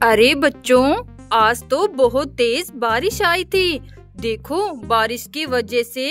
अरे बच्चों, आज तो बहुत तेज बारिश आई थी। देखो, बारिश की वजह से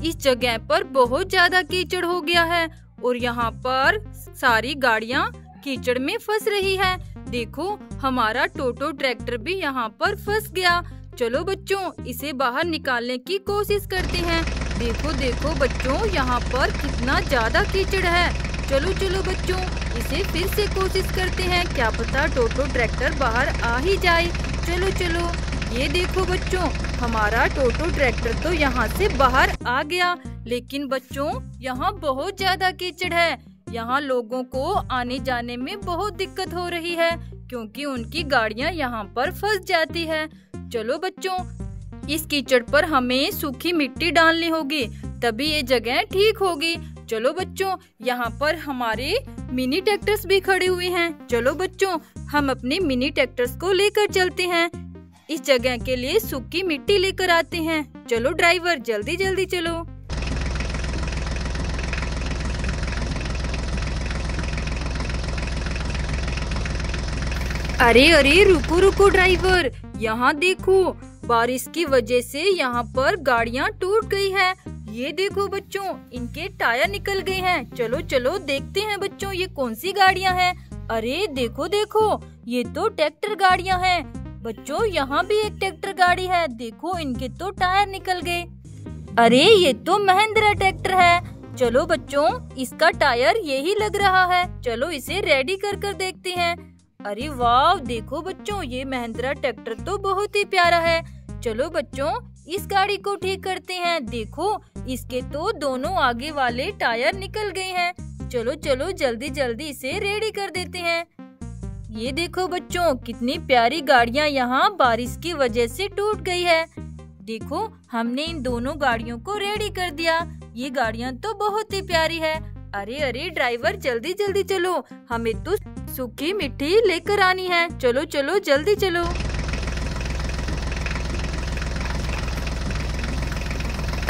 इस जगह पर बहुत ज्यादा कीचड़ हो गया है और यहाँ पर सारी गाड़ियाँ कीचड़ में फंस रही है। देखो, हमारा टोटो ट्रैक्टर भी यहाँ पर फंस गया। चलो बच्चों, इसे बाहर निकालने की कोशिश करते हैं। देखो देखो बच्चों, यहाँ पर कितना ज्यादा कीचड़ है। चलो चलो बच्चों, इसे फिर से कोशिश करते हैं, क्या पता टोटो ट्रैक्टर बाहर आ ही जाए। चलो चलो, ये देखो बच्चों, हमारा टोटो ट्रैक्टर तो यहाँ से बाहर आ गया। लेकिन बच्चों, यहाँ बहुत ज्यादा कीचड़ है। यहाँ लोगों को आने जाने में बहुत दिक्कत हो रही है क्योंकि उनकी गाड़ियाँ यहाँ पर फंस जाती है। चलो बच्चों, इस कीचड़ पर हमें सूखी मिट्टी डालनी होगी, तभी ये जगह ठीक होगी। चलो बच्चों, यहाँ पर हमारे मिनी ट्रैक्टर्स भी खड़े हुए हैं। चलो बच्चों, हम अपने मिनी ट्रैक्टर्स को लेकर चलते हैं। इस जगह के लिए सूखी मिट्टी लेकर आते हैं। चलो ड्राइवर, जल्दी जल्दी चलो। अरे अरे, रुको रुको ड्राइवर, यहाँ देखो, बारिश की वजह से यहाँ पर गाड़ियाँ टूट गई है। ये देखो बच्चों, इनके टायर निकल गए हैं। चलो चलो देखते हैं बच्चों, ये कौन सी गाड़ियाँ हैं। अरे देखो देखो, ये तो ट्रैक्टर गाड़ियाँ हैं। बच्चों, यहाँ भी एक ट्रैक्टर गाड़ी है। देखो, इनके तो टायर निकल गए। अरे ये तो महिंद्रा ट्रैक्टर है। चलो बच्चों, इसका टायर यही लग रहा है। चलो इसे रेडी कर कर देखते हैं। अरे वाह, देखो बच्चों, ये महिंद्रा ट्रैक्टर तो बहुत ही प्यारा है। चलो बच्चों, इस गाड़ी को ठीक करते हैं। देखो, इसके तो दोनों आगे वाले टायर निकल गए हैं। चलो चलो, जल्दी जल्दी इसे रेडी कर देते हैं। ये देखो बच्चों, कितनी प्यारी गाड़ियाँ यहाँ बारिश की वजह से टूट गई है। देखो, हमने इन दोनों गाड़ियों को रेडी कर दिया। ये गाड़ियाँ तो बहुत ही प्यारी है। अरे अरे ड्राइवर, जल्दी जल्दी चलो, हमें तो सूखी मिट्टी लेकर आनी है। चलो चलो, जल्दी चलो।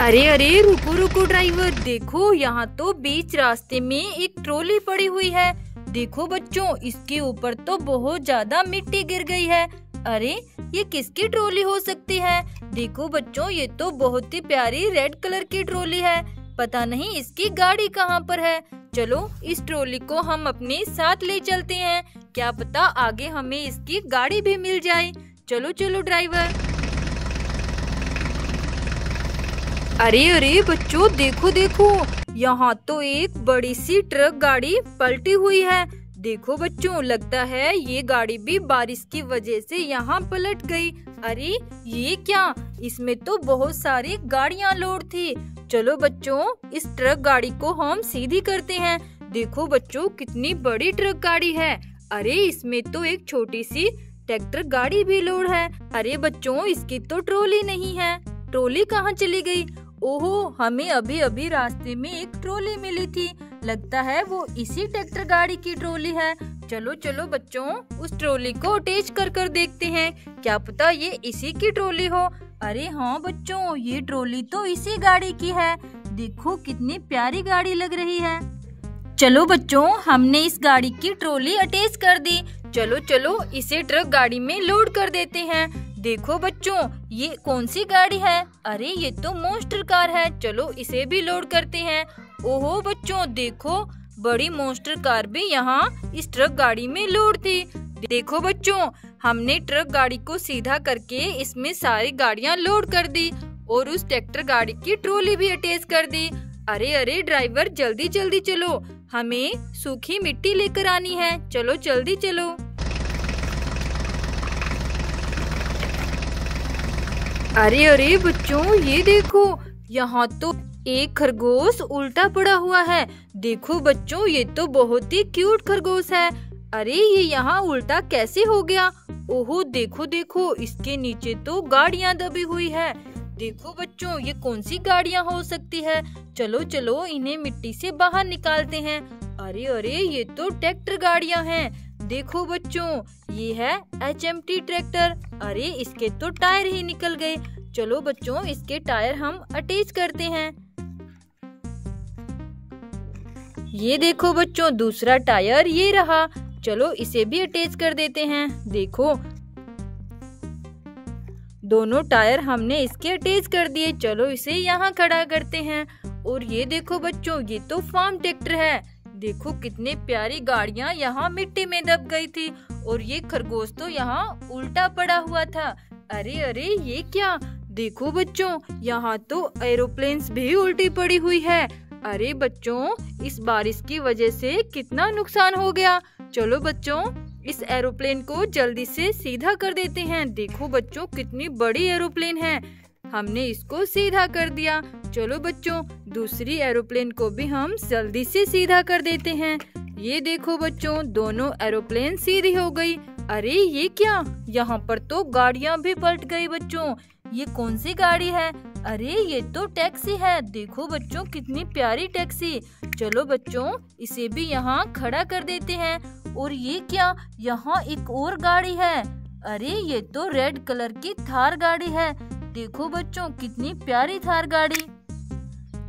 अरे अरे, रुको रुको ड्राइवर, देखो, यहाँ तो बीच रास्ते में एक ट्रॉली पड़ी हुई है। देखो बच्चों, इसके ऊपर तो बहुत ज्यादा मिट्टी गिर गई है। अरे, ये किसकी ट्रॉली हो सकती है? देखो बच्चों, ये तो बहुत ही प्यारी रेड कलर की ट्रॉली है। पता नहीं इसकी गाड़ी कहाँ पर है। चलो, इस ट्रॉली को हम अपने साथ ले चलते हैं, क्या पता आगे हमें इसकी गाड़ी भी मिल जाए। चलो चलो ड्राइवर। अरे अरे बच्चों, देखो देखो, यहाँ तो एक बड़ी सी ट्रक गाड़ी पलटी हुई है। देखो बच्चों, लगता है ये गाड़ी भी बारिश की वजह से यहाँ पलट गई। अरे ये क्या, इसमें तो बहुत सारी गाड़ियाँ लोड थी। चलो बच्चों, इस ट्रक गाड़ी को हम सीधी करते हैं। देखो बच्चों, कितनी बड़ी ट्रक गाड़ी है। अरे इसमें तो एक छोटी सी ट्रैक्टर गाड़ी भी लोड है। अरे बच्चों, इसकी तो ट्रॉली नहीं है। ट्रॉली कहाँ चली गई? ओहो, हमें अभी अभी रास्ते में एक ट्रॉली मिली थी, लगता है वो इसी ट्रैक्टर गाड़ी की ट्रॉली है। चलो चलो बच्चों, उस ट्रॉली को अटैच कर कर देखते हैं, क्या पता ये इसी की ट्रॉली हो। अरे हाँ बच्चों, ये ट्रॉली तो इसी गाड़ी की है। देखो, कितनी प्यारी गाड़ी लग रही है। चलो बच्चों, हमने इस गाड़ी की ट्रॉली अटैच कर दी। चलो चलो, इसे ट्रक गाड़ी में लोड कर देते हैं। देखो बच्चों, ये कौन सी गाड़ी है? अरे ये तो मॉन्स्टर कार है। चलो इसे भी लोड करते हैं। ओहो बच्चों, देखो, बड़ी मॉन्स्टर कार भी यहाँ इस ट्रक गाड़ी में लोड थी। देखो बच्चों, हमने ट्रक गाड़ी को सीधा करके इसमें सारी गाड़ियाँ लोड कर दी और उस ट्रैक्टर गाड़ी की ट्रॉली भी अटैच कर दी। अरे अरे ड्राइवर, जल्दी जल्दी चलो, हमें सूखी मिट्टी लेकर आनी है। चलो जल्दी चलो। अरे अरे बच्चों, ये देखो, यहाँ तो एक खरगोश उल्टा पड़ा हुआ है। देखो बच्चों, ये तो बहुत ही क्यूट खरगोश है। अरे ये यहाँ उल्टा कैसे हो गया? ओहो, देखो देखो, इसके नीचे तो गाड़ियाँ दबी हुई है। देखो बच्चों, ये कौन सी गाड़ियाँ हो सकती है? चलो चलो, इन्हें मिट्टी से बाहर निकालते हैं। अरे अरे, ये तो ट्रैक्टर गाड़ियाँ हैं। देखो बच्चों, ये है HMT ट्रैक्टर। अरे इसके तो टायर ही निकल गए। चलो बच्चों, इसके टायर हम अटैच करते हैं। ये देखो बच्चों, दूसरा टायर ये रहा। चलो इसे भी अटैच कर देते हैं। देखो दोनों टायर हमने इसके अटैच कर दिए। चलो इसे यहाँ खड़ा करते हैं। और ये देखो बच्चों, ये तो फार्म ट्रैक्टर है। देखो कितनी प्यारी गाड़ियाँ यहाँ मिट्टी में दब गई थी और ये खरगोश तो यहाँ उल्टा पड़ा हुआ था। अरे अरे ये क्या, देखो बच्चों यहाँ तो एरोप्लेन्स भी उल्टी पड़ी हुई है। अरे बच्चों, इस बारिश की वजह से कितना नुकसान हो गया। चलो बच्चों इस एरोप्लेन को जल्दी से सीधा कर देते हैं। देखो बच्चों कितनी बड़ी एरोप्लेन है, हमने इसको सीधा कर दिया। चलो बच्चों दूसरी एरोप्लेन को भी हम जल्दी से सीधा कर देते हैं। ये देखो बच्चों दोनों एरोप्लेन सीधी हो गई। अरे ये क्या, यहाँ पर तो गाड़ियाँ भी पलट गई। बच्चों ये कौन सी गाड़ी है? अरे ये तो टैक्सी है। देखो बच्चों कितनी प्यारी टैक्सी। चलो बच्चों इसे भी यहाँ खड़ा कर देते हैं। और ये क्या, यहाँ एक और गाड़ी है। अरे ये तो रेड कलर की थार गाड़ी है। देखो बच्चों कितनी प्यारी थार गाड़ी।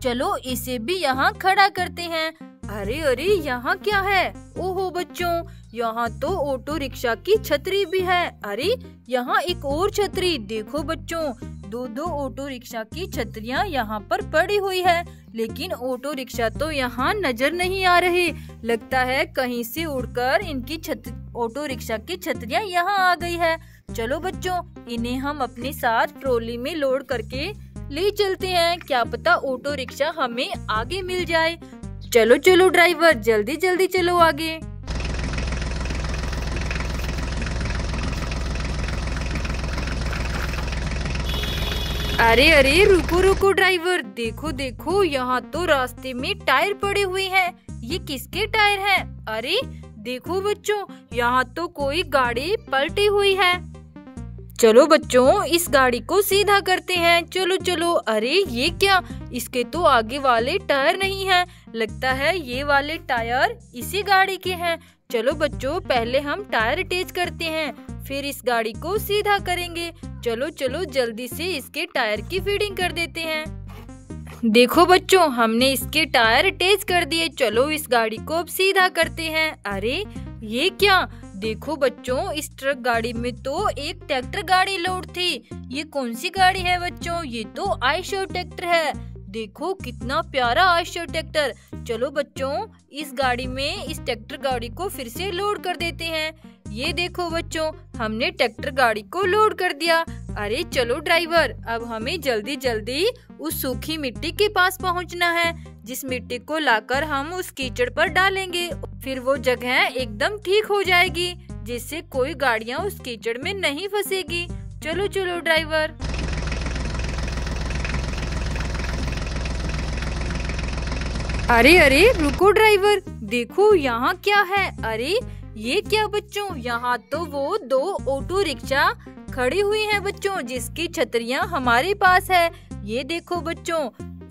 चलो इसे भी यहाँ खड़ा करते हैं। अरे अरे यहाँ क्या है? ओहो बच्चों, यहाँ तो ऑटो रिक्शा की छतरी भी है। अरे यहाँ एक और छतरी। देखो बच्चों दो दो ऑटो रिक्शा की छतरियाँ यहाँ पर पड़ी हुई है, लेकिन ऑटो रिक्शा तो यहाँ नजर नहीं आ रहे। लगता है कहीं से उड़कर इनकी ऑटो रिक्शा की छतरियाँ यहाँ आ गई है। चलो बच्चों इन्हें हम अपने साथ ट्रॉली में लोड करके ले चलते हैं। क्या पता ऑटो रिक्शा हमें आगे मिल जाए। चलो चलो ड्राइवर जल्दी जल्दी चलो आगे। अरे अरे रुको रुको ड्राइवर, देखो देखो यहाँ तो रास्ते में टायर पड़े हुए हैं। ये किसके टायर हैं? अरे देखो बच्चों यहाँ तो कोई गाड़ी पलटी हुई है। चलो बच्चों इस गाड़ी को सीधा करते हैं। चलो चलो। अरे ये क्या, इसके तो आगे वाले टायर नहीं हैं। लगता है ये वाले टायर इसी गाड़ी के हैं। चलो बच्चों पहले हम टायर अटैच करते हैं, फिर इस गाड़ी को सीधा करेंगे। चलो चलो जल्दी से इसके टायर की फिटिंग कर देते हैं। देखो बच्चों हमने इसके टायर अटैच कर दिए। चलो इस गाड़ी को अब सीधा करते हैं। अरे ये क्या, देखो बच्चों इस ट्रक गाड़ी में तो एक ट्रैक्टर गाड़ी लोड थी। ये कौन सी गाड़ी है बच्चों? ये तो आयशर ट्रैक्टर है। देखो कितना प्यारा आयशर ट्रैक्टर। चलो बच्चों इस गाड़ी में इस ट्रैक्टर गाड़ी को फिर से लोड कर देते हैं। ये देखो बच्चों हमने ट्रैक्टर गाड़ी को लोड कर दिया। अरे चलो ड्राइवर अब हमें जल्दी जल्दी उस सूखी मिट्टी के पास पहुंचना है, जिस मिट्टी को लाकर हम उस कीचड़ पर डालेंगे। फिर वो जगह एकदम ठीक हो जाएगी, जिससे कोई गाड़ियाँ उस कीचड़ में नहीं फंसेगी। चलो चलो ड्राइवर। अरे अरे रुको ड्राइवर, देखो यहाँ क्या है? अरे ये क्या बच्चों, यहाँ तो वो दो ऑटो रिक्शा खड़ी हुई हैं बच्चों, जिसकी छतरियाँ हमारे पास है। ये देखो बच्चों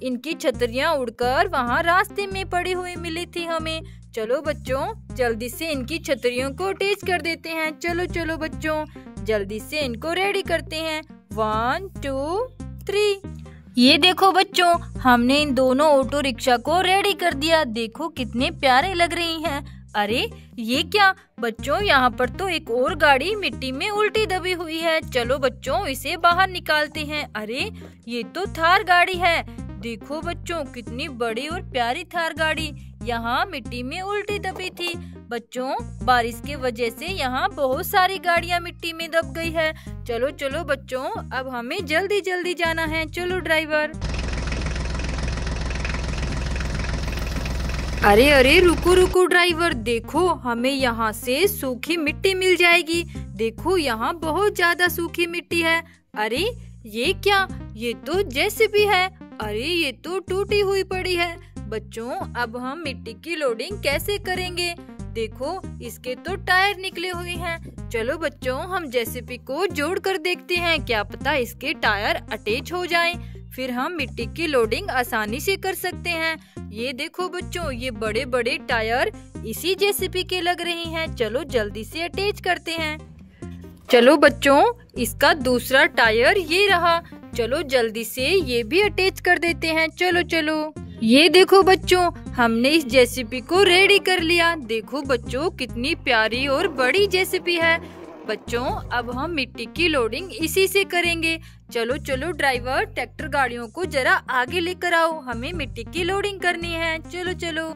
इनकी छतरियाँ उड़कर वहाँ रास्ते में पड़ी हुई मिली थी हमें। चलो बच्चों जल्दी से इनकी छतरियों को अटैच कर देते हैं। चलो चलो बच्चों जल्दी से इनको रेडी करते हैं। 1 2 3। ये देखो बच्चों हमने इन दोनों ऑटो रिक्शा को रेडी कर दिया। देखो कितने प्यारे लग रही हैं। अरे ये क्या बच्चों, यहाँ पर तो एक और गाड़ी मिट्टी में उल्टी दबी हुई है। चलो बच्चों इसे बाहर निकालते हैं। अरे ये तो थार गाड़ी है। देखो बच्चों कितनी बड़ी और प्यारी थार गाड़ी यहाँ मिट्टी में उल्टी दबी थी। बच्चों बारिश के वजह से यहाँ बहुत सारी गाड़ियाँ मिट्टी में दब गई है। चलो चलो बच्चों अब हमें जल्दी जल्दी जाना है। चलो ड्राइवर। अरे अरे रुको रुको ड्राइवर, देखो हमें यहाँ से सूखी मिट्टी मिल जाएगी। देखो यहाँ बहुत ज्यादा सूखी मिट्टी है। अरे ये क्या, ये तो जेसीबी है। अरे ये तो टूटी हुई पड़ी है। बच्चों अब हम मिट्टी की लोडिंग कैसे करेंगे? देखो इसके तो टायर निकले हुए हैं। चलो बच्चों हम जेसीबी को जोड़ कर देखते हैं, क्या पता इसके टायर अटैच हो जाएं। फिर हम मिट्टी की लोडिंग आसानी से कर सकते हैं। ये देखो बच्चों ये बड़े बड़े टायर इसी जेसीबी के लग रहे हैं। चलो जल्दी से अटैच करते हैं। चलो बच्चों इसका दूसरा टायर ये रहा। चलो जल्दी से ये भी अटैच कर देते हैं। चलो चलो। ये देखो बच्चों, हमने इस जेसीबी को रेडी कर लिया। देखो बच्चों, कितनी प्यारी और बड़ी जेसीबी है। बच्चों, अब हम मिट्टी की लोडिंग इसी से करेंगे। चलो चलो ड्राइवर, ट्रैक्टर गाड़ियों को जरा आगे लेकर आओ, हमें मिट्टी की लोडिंग करनी है। चलो चलो।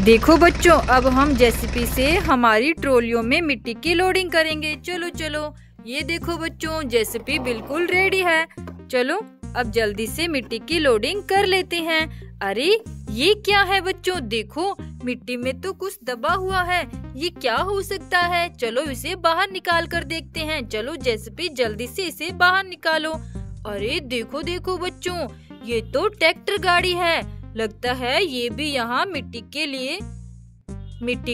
देखो बच्चों, अब हम जेसीबी से हमारी ट्रॉलियों में मिट्टी की लोडिंग करेंगे। चलो चलो। ये देखो बच्चों, जेसीबी बिल्कुल रेडी है। चलो अब जल्दी से मिट्टी की लोडिंग कर लेते हैं। अरे ये क्या है बच्चों, देखो मिट्टी में तो कुछ दबा हुआ है। ये क्या हो सकता है? चलो इसे बाहर निकाल कर देखते हैं। चलो जेसीबी जल्दी से इसे बाहर निकालो। अरे देखो देखो बच्चों, ये तो ट्रैक्टर गाड़ी है। लगता है ये भी यहाँ मिट्टी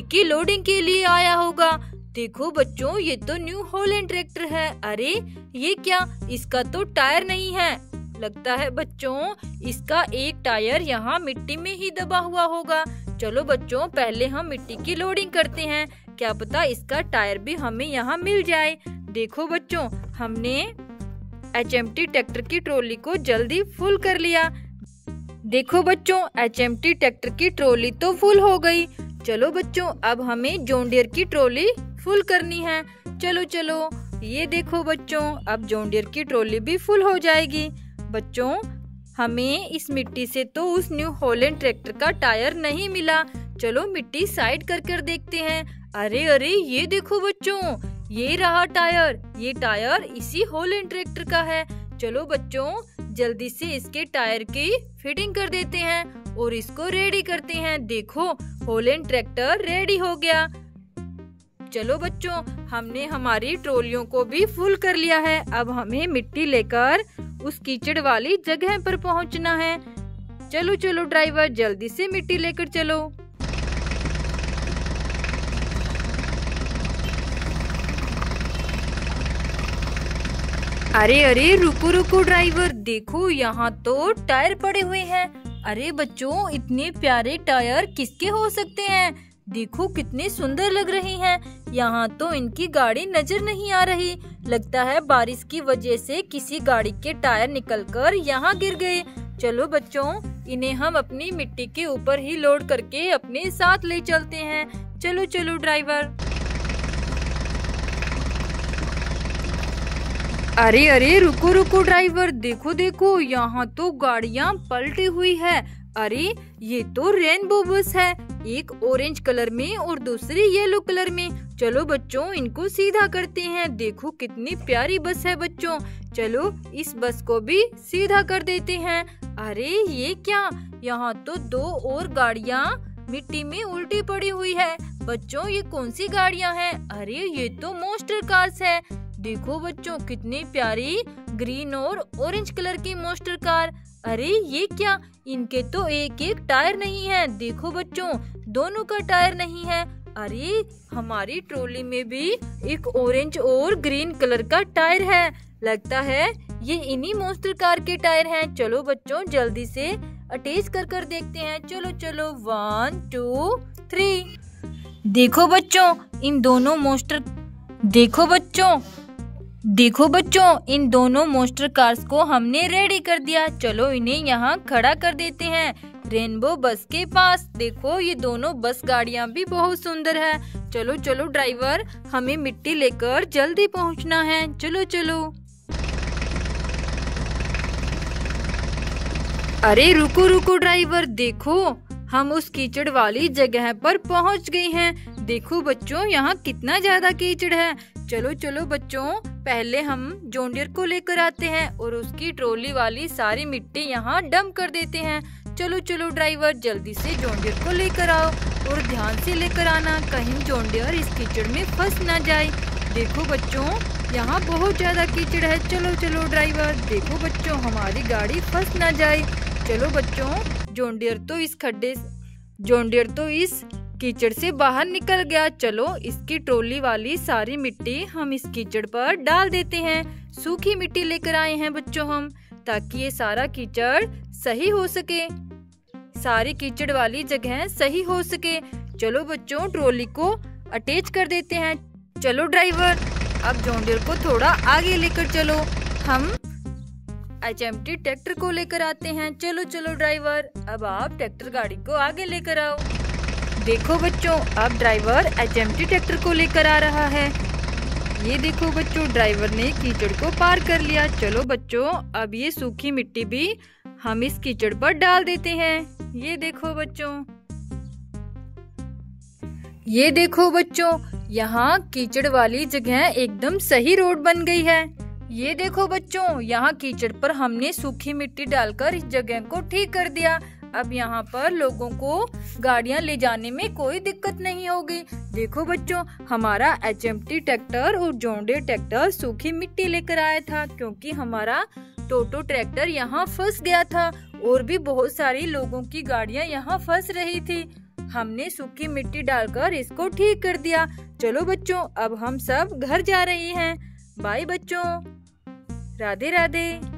की लोडिंग के लिए आया होगा। देखो बच्चों, ये तो न्यू हॉलैंड ट्रैक्टर है। अरे ये क्या, इसका तो टायर नहीं है। लगता है बच्चों इसका एक टायर यहाँ मिट्टी में ही दबा हुआ होगा। चलो बच्चों, पहले हम मिट्टी की लोडिंग करते हैं, क्या पता इसका टायर भी हमें यहाँ मिल जाए। देखो बच्चों, हमने HMT ट्रैक्टर की ट्रॉली को जल्दी फुल कर लिया। देखो बच्चों, HMT ट्रैक्टर की ट्रॉली तो फुल हो गई। चलो बच्चों, अब हमें जॉन डियर की ट्रॉली फुल करनी है। चलो चलो। ये देखो बच्चों, अब जॉन डियर की ट्रॉली भी फुल हो जाएगी। बच्चों, हमें इस मिट्टी से तो उस न्यू हॉलैंड ट्रैक्टर का टायर नहीं मिला। चलो मिट्टी साइड कर कर देखते हैं। अरे अरे ये देखो बच्चों, ये रहा टायर। ये टायर इसी हॉलैंड ट्रैक्टर का है। चलो बच्चों, जल्दी से इसके टायर की फिटिंग कर देते हैं और इसको रेडी करते हैं। देखो हॉलैंड ट्रैक्टर रेडी हो गया। चलो बच्चों, हमने हमारी ट्रॉलियों को भी फुल कर लिया है। अब हमें मिट्टी लेकर उस कीचड़ वाली जगह पर पहुंचना है। चलो चलो ड्राइवर, जल्दी से मिट्टी लेकर चलो। अरे अरे रुको रुको ड्राइवर, देखो यहाँ तो टायर पड़े हुए हैं। अरे बच्चों, इतने प्यारे टायर किसके हो सकते हैं? देखो कितने सुंदर लग रहे हैं। यहाँ तो इनकी गाड़ी नजर नहीं आ रही। लगता है बारिश की वजह से किसी गाड़ी के टायर निकलकर यहाँ गिर गए। चलो बच्चों, इन्हें हम अपनी मिट्टी के ऊपर ही लोड करके अपने साथ ले चलते हैं। चलो चलो ड्राइवर। अरे अरे रुको रुको ड्राइवर, देखो देखो यहाँ तो गाड़ियाँ पलटी हुई है। अरे ये तो रेनबो बस है, एक ऑरेंज कलर में और दूसरी येलो कलर में। चलो बच्चों, इनको सीधा करते हैं। देखो कितनी प्यारी बस है बच्चों। चलो इस बस को भी सीधा कर देते हैं। अरे ये क्या, यहाँ तो दो और गाड़ियाँ मिट्टी में उल्टी पड़ी हुई है। बच्चों ये कौन सी गाड़ियाँ हैं? अरे ये तो मॉन्स्टर कार्स है। देखो बच्चों, कितनी प्यारी ग्रीन और ऑरेंज कलर की मॉन्स्टर कार। अरे ये क्या, इनके तो एक एक टायर नहीं है। देखो बच्चों, दोनों का टायर नहीं है। अरे हमारी ट्रॉली में भी एक ऑरेंज और ग्रीन कलर का टायर है। लगता है ये इन्हीं मॉन्स्टर कार के टायर हैं। चलो बच्चों, जल्दी से अटैच कर कर देखते हैं। चलो चलो, 1 2 3। देखो बच्चों, इन दोनों मॉन्स्टर कार्स को हमने रेडी कर दिया। चलो इन्हें यहाँ खड़ा कर देते हैं रेनबो बस के पास। देखो ये दोनों बस गाड़ियाँ भी बहुत सुंदर है। चलो चलो ड्राइवर, हमें मिट्टी लेकर जल्दी पहुँचना है। चलो चलो। अरे रुको रुको ड्राइवर, देखो हम उस कीचड़ वाली जगह पर पहुंच गए हैं। देखो बच्चों, यहाँ कितना ज्यादा कीचड़ है। चलो चलो बच्चों, पहले हम जॉन डियर को लेकर आते हैं और उसकी ट्रॉली वाली सारी मिट्टी यहाँ डंप कर देते हैं। चलो चलो ड्राइवर, जल्दी से जॉन डियर को लेकर आओ और ध्यान से लेकर आना, कहीं जॉन डियर इस कीचड़ में फंस ना जाए। देखो बच्चों, यहाँ बहुत ज्यादा कीचड़ है। चलो चलो ड्राइवर, देखो बच्चों हमारी गाड़ी फंस ना जाए। चलो बच्चों, जॉन डियर तो इस कीचड़ से बाहर निकल गया। चलो इसकी ट्रॉली वाली सारी मिट्टी हम इस कीचड़ पर डाल देते हैं। सूखी मिट्टी लेकर आए हैं बच्चों हम, ताकि ये सारा कीचड़ सही हो सके, सारी कीचड़ वाली जगह सही हो सके। चलो बच्चों, ट्रॉली को अटैच कर देते हैं। चलो ड्राइवर, अब जॉन डियर को थोड़ा आगे लेकर चलो। हम HMT ट्रैक्टर को लेकर आते हैं। चलो चलो ड्राइवर, अब आप ट्रैक्टर गाड़ी को आगे लेकर आओ। देखो बच्चों, अब ड्राइवर HMT ट्रैक्टर को लेकर आ रहा है। ये देखो बच्चों, ड्राइवर ने कीचड़ को पार कर लिया। चलो बच्चों, अब ये सूखी मिट्टी भी हम इस कीचड़ पर डाल देते हैं। ये देखो बच्चों, यहाँ कीचड़ वाली जगह एकदम सही रोड बन गई है। ये देखो बच्चों, यहाँ कीचड़ पर हमने सूखी मिट्टी डालकर इस जगह को ठीक कर दिया। अब यहाँ पर लोगों को गाड़ियाँ ले जाने में कोई दिक्कत नहीं होगी। देखो बच्चों, हमारा HMT ट्रैक्टर और जॉन डीरे ट्रैक्टर सूखी मिट्टी लेकर आया था, क्योंकि हमारा टोटो ट्रैक्टर यहाँ फंस गया था और भी बहुत सारी लोगों की गाड़ियाँ यहाँ फंस रही थी। हमने सूखी मिट्टी डालकर इसको ठीक कर दिया। चलो बच्चों, अब हम सब घर जा रहे हैं। बाय बच्चों, राधे राधे।